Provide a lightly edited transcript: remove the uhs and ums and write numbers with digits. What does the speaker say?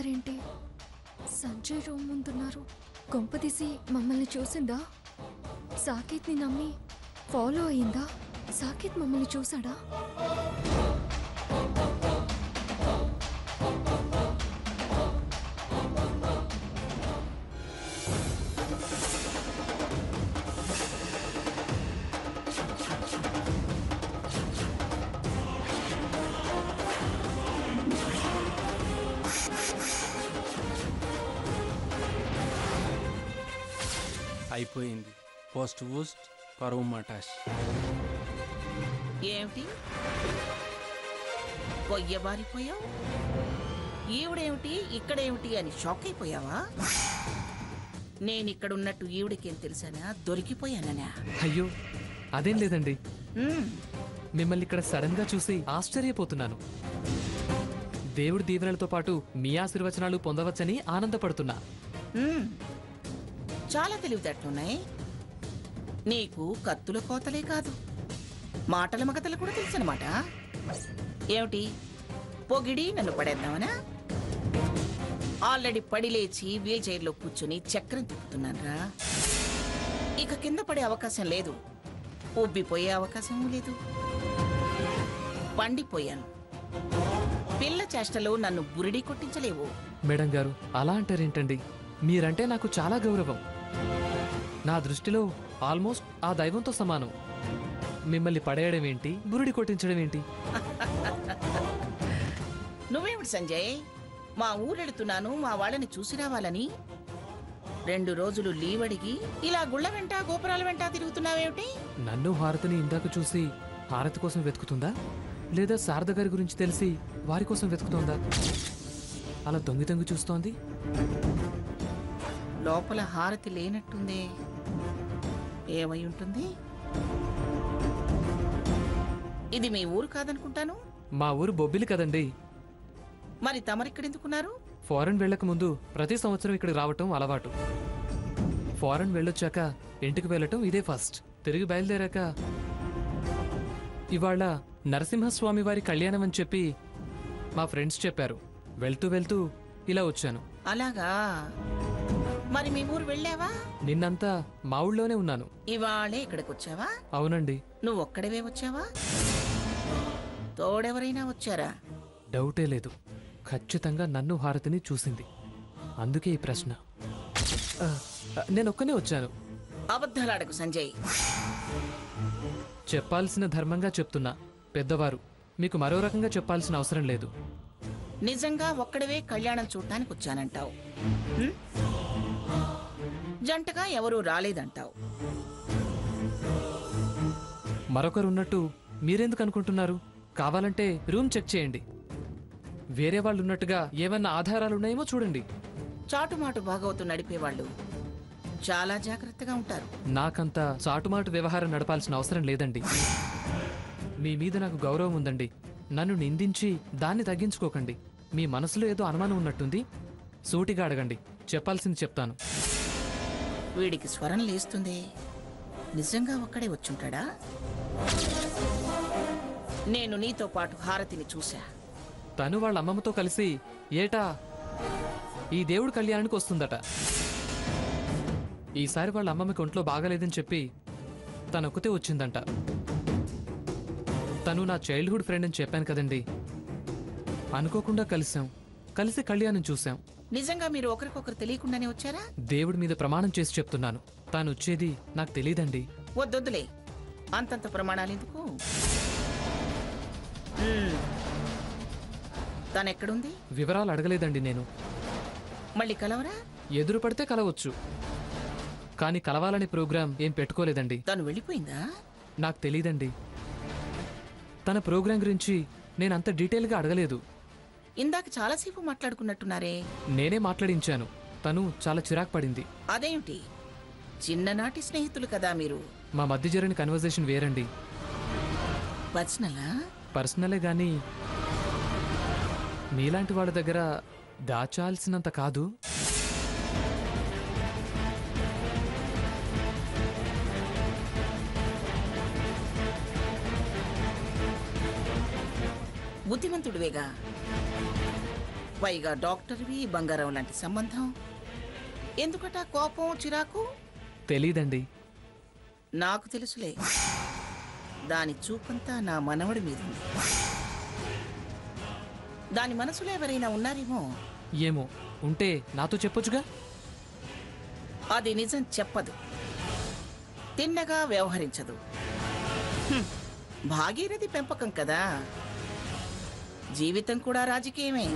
గారేంటి Sanjay room ముందున్నారు? కొంపదీసి మమ్మల్ని చూసిందా? సాకేత్ని నమ్మి ఫాలో అయిందా? సాకేత్ మమ్మల్ని చూసాడా? అయిపోయింది. పోస్ట్ ఊస్ట్ పరువు మటాష్. ఏమిటి పొయ్యబారిపోయావు? ఈవిడేమిటి ఇక్కడేమిటి అని షాక్ అయిపోయావా? నేనిక్కడున్నట్టు ఈవిడికేం తెలుసానా? దొరికిపోయానా? అయ్యో అదేం లేదండి, మిమ్మల్ని ఇక్కడ సడన్ గా చూసి ఆశ్చర్యపోతున్నాను. దేవుడి దీవెనలతో పాటు మీ ఆశీర్వచనాలు పొందవచ్చని ఆనందపడుతున్నా. చాలా తెలివితేటలున్నాయి నీకు. కత్తుల కోతలే కాదు, మాటల మగతలు కూడా తెలుసనమాట. ఏమిటి పొగిడి నన్ను పడేద్దామనా? ఆల్రెడీ పడి లేచి వీల్ చైర్లో కూర్చుని చక్రం తిప్పుతున్నానరా. ఇక కింద పడే అవకాశం లేదు, ఉబ్బిపోయే అవకాశం లేదు. పండిపోయాను. పిల్ల చేష్టలో నన్ను బురిడి కొట్టించలేవు. మేడం గారు అలా అంటారేంటండి? మీరంటే నాకు చాలా గౌరవం. నా దృష్టిలో ఆల్మోస్ట్ ఆ దైవంతో సమానం. మిమ్మల్ని పడేయడం ఏంటి, బురిడి కొట్టించడం ఏంటి? నువ్వేమిటి సంజయ్, మా ఊరెడుతున్నాను మా వాళ్ళని చూసి రావాలని 2 రోజులు లీవ్ అడిగి ఇలా గుళ్ళ వెంట గోపురాల వెంట తిరుగుతున్నావేమిటి? నన్ను హారతిని ఇందాక చూసి హారతి కోసం వెతుకుతుందా, లేదా శారద గారి గురించి తెలిసి వారి కోసం వెతుకుతోందా? అలా తొంగి తొంగి చూస్తోంది. లోపల హారతి లేనట్టుందే. ఏమై ఉంటుంది? ఇది మీ ఊరు కాదనుకుంటాను. మా ఊరు బొబ్బిలి కదండి. మరి తమరిక్కడెందుకున్నారు? ఫారెన్ వెళ్ళక ముందు ప్రతి సంవత్సరం ఇక్కడికి రావటం అలవాటు. ఫారెన్ వెళ్ళొచ్చాక ఇంటికి వెళ్ళటం ఇదే ఫస్ట్. తిరిగి బయలుదేరాక ఇవాళ నరసింహస్వామి వారి కళ్యాణం అని చెప్పి మా ఫ్రెండ్స్ చెప్పారు. వెళ్తూ వెళ్తూ ఇలా వచ్చాను. అలాగా, మరి మీ ఊరు వెళ్ళావా? నిన్నంతా మా ఊళ్ళోనే ఉన్నాను. ఇవాళే ఇక్కడికి వచ్చావా? అవునండి. నువ్వు ఒక్కడవే వచ్చావా? తోడెవరైనా వచ్చారా? డౌటే లేదు, ఖచ్చితంగా నన్ను హారతిని చూసింది. అందుకే ఈ ప్రశ్న. నేనొక్కనే వచ్చాను. అబద్ధాలాడకు సంజయ్. చెప్పాల్సిన ధర్మంగా చెప్తున్నా. పెద్దవారు, మీకు మరో రకంగా చెప్పాల్సిన అవసరం లేదు. నిజంగా ఒక్కడవే కళ్యాణం చూడటానికి వచ్చానంటావు. జంటగా ఎవరూ రాలేదంటావు. మరొకరున్నట్టు మీరెందుకు అనుకుంటున్నారు? కావాలంటే రూమ్ చెక్ చేయండి. వేరే వాళ్ళు ఉన్నట్టుగా ఏమన్నా ఆధారాలున్నాయేమో చూడండి. చాటుమాటు భాగవతం నడిపేవాళ్ళు చాలా జాగ్రత్తగా ఉంటారు. నాకంత చాటుమాటు వ్యవహారం నడపాల్సిన అవసరం లేదండి. మీ మీద నాకు గౌరవం ఉందండి. నన్ను నిందించి దాన్ని తగ్గించుకోకండి. మీ మనసులో ఏదో అనుమానం ఉన్నట్టుంది. సూటిగా అడగండి, చెప్పాల్సింది చెప్తాను. వీడికి స్వరం లేస్తుంది. నిజంగా ఒక్కడే వచ్చుంటాడా? నేను నీతో పాటు హారతిని చూశా. తను వాళ్ళ అమ్మమ్మతో కలిసి ఏటా ఈ దేవుడి కళ్యాణానికి వస్తుందట. ఈసారి వాళ్ళ అమ్మమ్మకి ఒంట్లో బాగాలేదని చెప్పి తనొక్కతే వచ్చిందంట. తను నా చైల్డ్హుడ్ ఫ్రెండ్ అని చెప్పాను కదండి. అనుకోకుండా కలిసి కళ్యాణం చూశాం. నిజంగా మీరు ఒకరికొకరు తెలియకుండానే వచ్చారా? దేవుడి మీద ప్రమాణం చేసి చెప్తున్నాను, తాను వచ్చేది నాకు తెలీదండి. వద్దొద్దులే, అంతంత ప్రమాణాలు ఎందుకు? తనెక్కడుంది? వివరాలు అడగలేదండి నేను. మళ్ళీ కలవరా? ఎదురు పడితే కలవచ్చు, కానీ కలవాలని ప్రోగ్రాం ఏం పెట్టుకోలేదండి. తను వెళ్ళిపోయిందా? నాకు తెలీదండి. తన ప్రోగ్రాం గురించి నేనంత డీటెయిల్గా అడగలేదు. ఇందాక చాలాసేపు మాట్లాడుకున్నట్టున్నారే. నేనే మాట్లాడించాను. తను చాలా చిరాకు పడింది. అదేమిటి? చిన్ననాటి స్నేహితులు కదా మీరు. మా మధ్య జరిగిన కన్వర్జేషన్ వేరండి. పర్సనలా? పర్సనలే గాని మీలాంటి వాళ్ళ దగ్గర దాచాల్సినంత కాదు. బుద్ధిమంతుడివేగా. పైగా డాక్టర్వి, బంగారం లాంటి సంబంధం. ఎందుకట కోపం, చిరాకు? తెలీదండి. నాకు తెలుసులే. దాని చూపంతా నా మనవడి మీద ఉంది. దాని మనసులో ఎవరైనా ఉన్నారేమో. ఏమో ఉంటే నాతో చెప్పొచ్చుగా. అది నిజం చెప్పదు, తిన్నగా వ్యవహరించదు. భాగీరథి పెంపకం కదా, జీవితం కూడా రాజకీయమే.